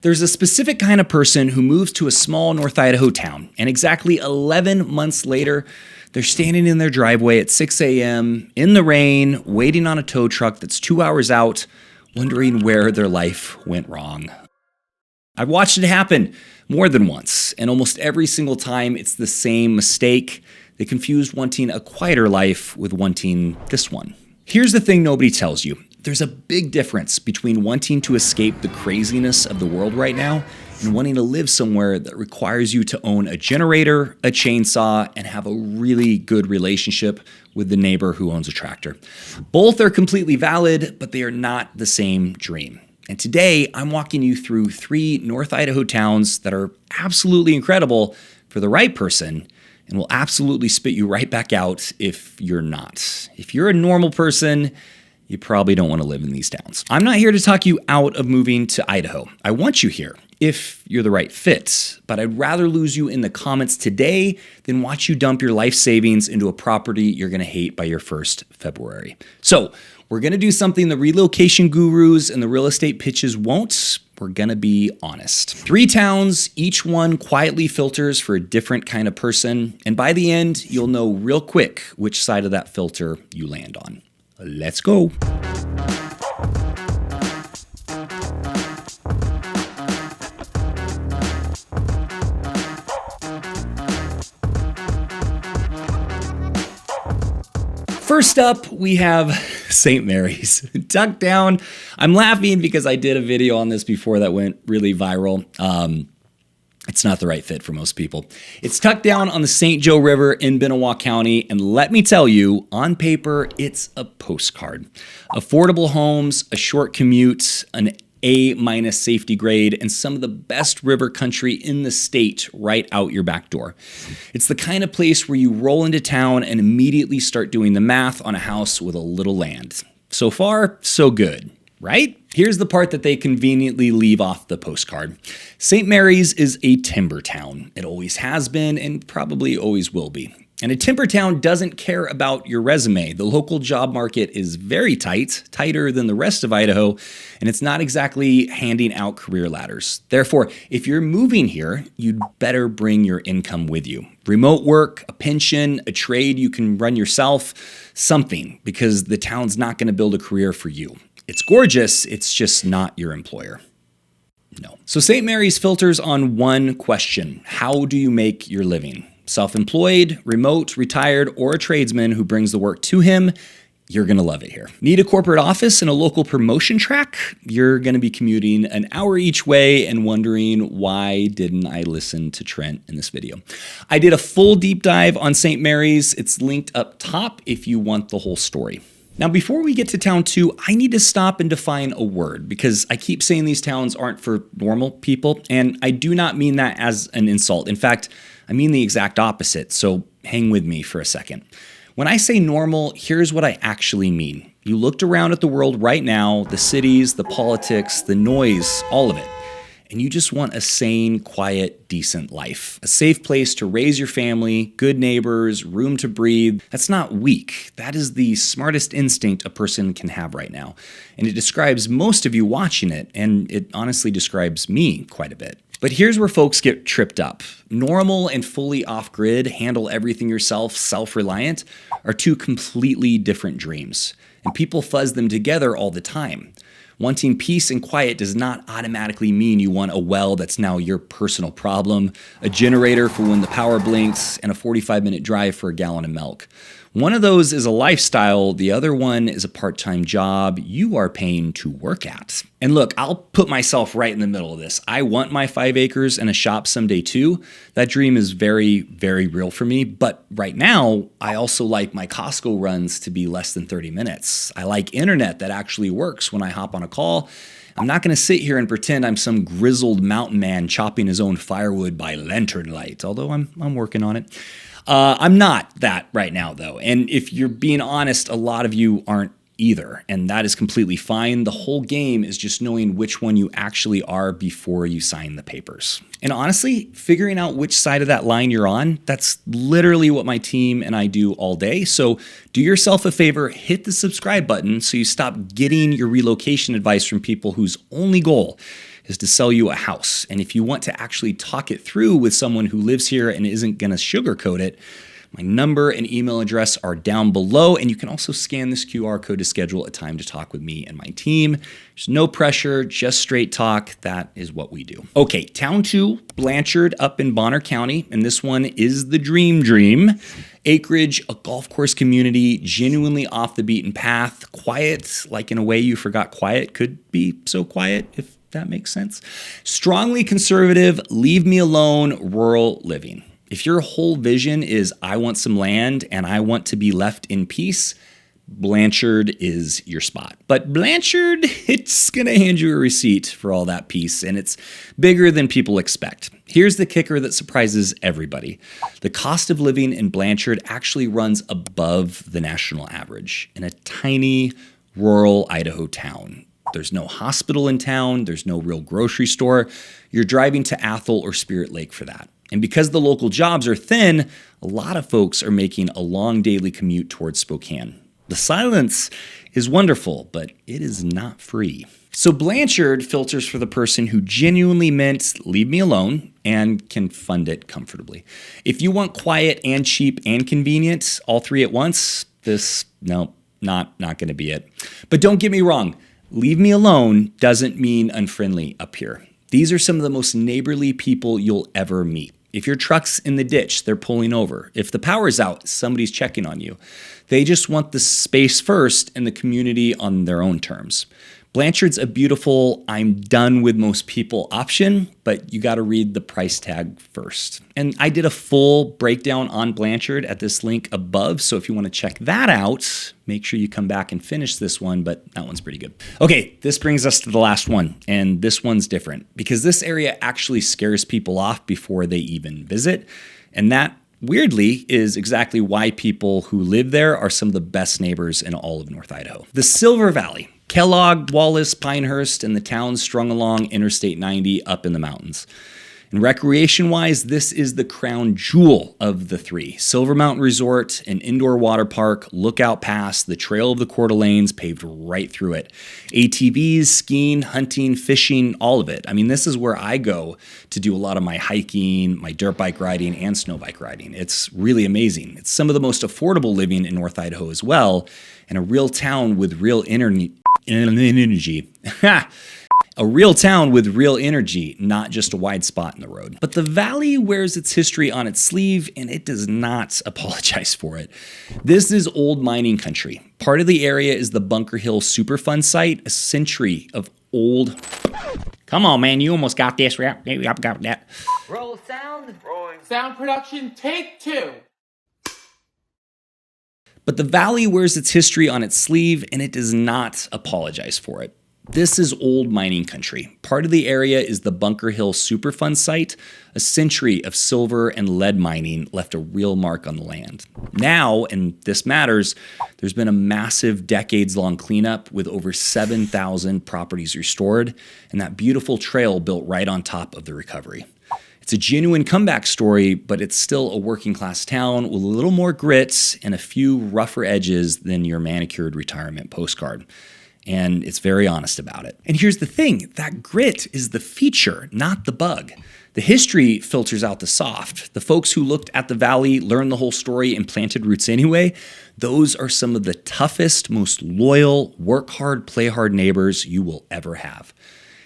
There's a specific kind of person who moves to a small North Idaho town, and exactly 11 months later, they're standing in their driveway at 6 a.m. in the rain, waiting on a tow truck that's 2 hours out, wondering where their life went wrong. I've watched it happen more than once, and almost every single time it's the same mistake. They confused wanting a quieter life with wanting this one. Here's the thing nobody tells you. There's a big difference between wanting to escape the craziness of the world right now and wanting to live somewhere that requires you to own a generator, a chainsaw, and have a really good relationship with the neighbor who owns a tractor. Both are completely valid, but they are not the same dream. And today, I'm walking you through 3 North Idaho towns that are absolutely incredible for the right person and will absolutely spit you right back out if you're not. If you're a normal person, you probably don't want to live in these towns. I'm not here to talk you out of moving to Idaho. I want you here if you're the right fit, but I'd rather lose you in the comments today than watch you dump your life savings into a property you're going to hate by your first February. So we're going to do something the relocation gurus and the real estate pitches won't. We're going to be honest. 3 towns, each one quietly filters for a different kind of person. And by the end, you'll know real quick which side of that filter you land on. Let's go. First up, we have St. Mary's. Tucked down. I'm laughing because I did a video on this before that went really viral. It's not the right fit for most people. It's tucked down on the St. Joe River in Benoit County, and let me tell you, on paper, it's a postcard. Affordable homes, a short commute, an A- safety grade, and some of the best river country in the state right out your back door. It's the kind of place where you roll into town and immediately start doing the math on a house with a little land. So far, so good, right? Here's the part that they conveniently leave off the postcard. St. Mary's is a timber town. It always has been and probably always will be. And a timber town doesn't care about your resume. The local job market is very tight, tighter than the rest of Idaho, and it's not exactly handing out career ladders. Therefore, if you're moving here, you'd better bring your income with you. Remote work, a pension, a trade you can run yourself, something, because the town's not going to build a career for you. It's gorgeous, it's just not your employer. No. So St. Mary's filters on one question: how do you make your living? Self-employed, remote, retired, or a tradesman who brings the work to him, you're going to love it here. Need a corporate office and a local promotion track? You're going to be commuting an hour each way and wondering, why didn't I listen to Trent in this video? I did a full deep dive on St. Mary's. It's linked up top if you want the whole story. Now, before we get to town 2, I need to stop and define a word because I keep saying these towns aren't for normal people, and I do not mean that as an insult. In fact, I mean the exact opposite, so hang with me for a second. When I say normal, here's what I actually mean. You looked around at the world right now, the cities, the politics, the noise, all of it, and you just want a sane, quiet, decent life. A safe place to raise your family, good neighbors, room to breathe. That's not weak. That is the smartest instinct a person can have right now. And it describes most of you watching it, and it honestly describes me quite a bit. But here's where folks get tripped up. Normal and fully off-grid, handle everything yourself, self-reliant, are 2 completely different dreams. And people fuzz them together all the time. Wanting peace and quiet does not automatically mean you want a well that's now your personal problem, a generator for when the power blinks, and a 45-minute drive for a gallon of milk. One of those is a lifestyle, the other one is a part-time job you are paying to work at. And look, I'll put myself right in the middle of this. I want my 5 acres and a shop someday too. That dream is very, very real for me. But right now, I also like my Costco runs to be less than 30 minutes. I like internet that actually works when I hop on a call. I'm not going to sit here and pretend I'm some grizzled mountain man chopping his own firewood by lantern light, although I'm working on it. I'm not that right now, though. And if you're being honest, a lot of you aren't either. And that is completely fine. The whole game is just knowing which one you actually are before you sign the papers. And honestly, figuring out which side of that line you're on, that's literally what my team and I do all day. So do yourself a favor, hit the subscribe button so you stop getting your relocation advice from people whose only goal is to sell you a house. And if you want to actually talk it through with someone who lives here and isn't going to sugarcoat it, my number and email address are down below, and you can also scan this QR code to schedule a time to talk with me and my team. There's no pressure, just straight talk. That is what we do. Okay, town 2, Blanchard up in Bonner County, and this one is the dream. Acreage, a golf course community, genuinely off the beaten path, quiet, like in a way you forgot quiet could be so quiet, if that makes sense. Strongly conservative, leave me alone, rural living. If your whole vision is I want some land and I want to be left in peace, Blanchard is your spot. But Blanchard, it's going to hand you a receipt for all that peace, and it's bigger than people expect. Here's the kicker that surprises everybody. The cost of living in Blanchard actually runs above the national average in a tiny rural Idaho town. There's no hospital in town. There's no real grocery store. You're driving to Athol or Spirit Lake for that. And because the local jobs are thin, a lot of folks are making a long daily commute towards Spokane. The silence is wonderful, but it is not free. So Blanchard filters for the person who genuinely meant leave me alone and can fund it comfortably. If you want quiet and cheap and convenient, all three at once, not going to be it. But don't get me wrong, leave me alone doesn't mean unfriendly up here. These are some of the most neighborly people you'll ever meet. If your truck's in the ditch, they're pulling over. If the power's out, somebody's checking on you. They just want the space first and the community on their own terms. Blanchard's a beautiful, I'm done with most people option, but you got to read the price tag first. And I did a full breakdown on Blanchard at this link above, so if you want to check that out, make sure you come back and finish this one, but that one's pretty good. Okay, this brings us to the last one, and this one's different because this area actually scares people off before they even visit, and that weirdly is exactly why people who live there are some of the best neighbors in all of North Idaho. The Silver Valley. Kellogg, Wallace, Pinehurst, and the towns strung along Interstate 90 up in the mountains. And recreation-wise, this is the crown jewel of the three. Silver Mountain Resort, an indoor water park, Lookout Pass, the Trail of the Coeur d'Alenes paved right through it. ATVs, skiing, hunting, fishing, all of it. I mean, this is where I go to do a lot of my hiking, my dirt bike riding, and snow bike riding. It's really amazing. It's some of the most affordable living in North Idaho as well, and a real town with real energy. A real town with real energy, not just a wide spot in the road. But the valley wears its history on its sleeve, and it does not apologize for it. This is old mining country. Part of the area is the Bunker Hill Superfund site, a century of old... Come on, man, you almost got this. I've got that. Roll sound. Rolling. Sound production, take 2. But the valley wears its history on its sleeve, and it does not apologize for it. This is old mining country. Part of the area is the Bunker Hill Superfund site. A century of silver and lead mining left a real mark on the land. Now, and this matters, there's been a massive decades-long cleanup with over 7,000 properties restored, and that beautiful trail built right on top of the recovery. It's a genuine comeback story, but it's still a working-class town with a little more grit and a few rougher edges than your manicured retirement postcard. And it's very honest about it. And here's the thing, that grit is the feature, not the bug. The history filters out the soft. The folks who looked at the valley, learned the whole story, and planted roots anyway, those are some of the toughest, most loyal, work hard, play hard neighbors you will ever have.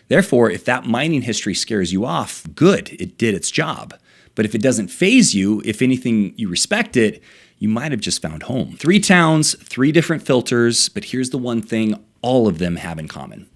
Therefore, if that mining history scares you off, good, it did its job. But if it doesn't faze you, if anything, you respect it, you might have just found home. 3 towns, 3 different filters, but here's the one thing all of them have in common.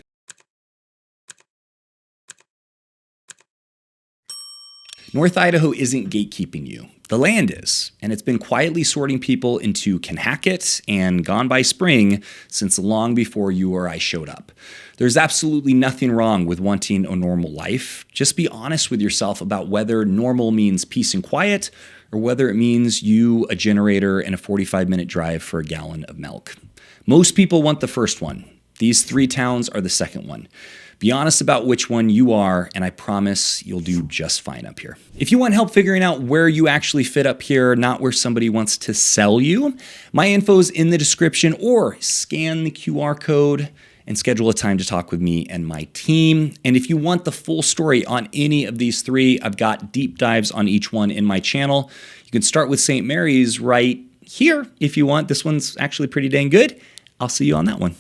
North Idaho isn't gatekeeping you. The land is, and it's been quietly sorting people into can hack it and gone by spring since long before you or I showed up. There's absolutely nothing wrong with wanting a normal life. Just be honest with yourself about whether normal means peace and quiet or whether it means you, a generator, and a 45-minute drive for a gallon of milk. Most people want the first one. These 3 towns are the second one. Be honest about which one you are, and I promise you'll do just fine up here. If you want help figuring out where you actually fit up here, not where somebody wants to sell you, my info's in the description, or scan the QR code and schedule a time to talk with me and my team. And if you want the full story on any of these three, I've got deep dives on each one in my channel. You can start with St. Mary's right here if you want. This one's actually pretty dang good. I'll see you on that one.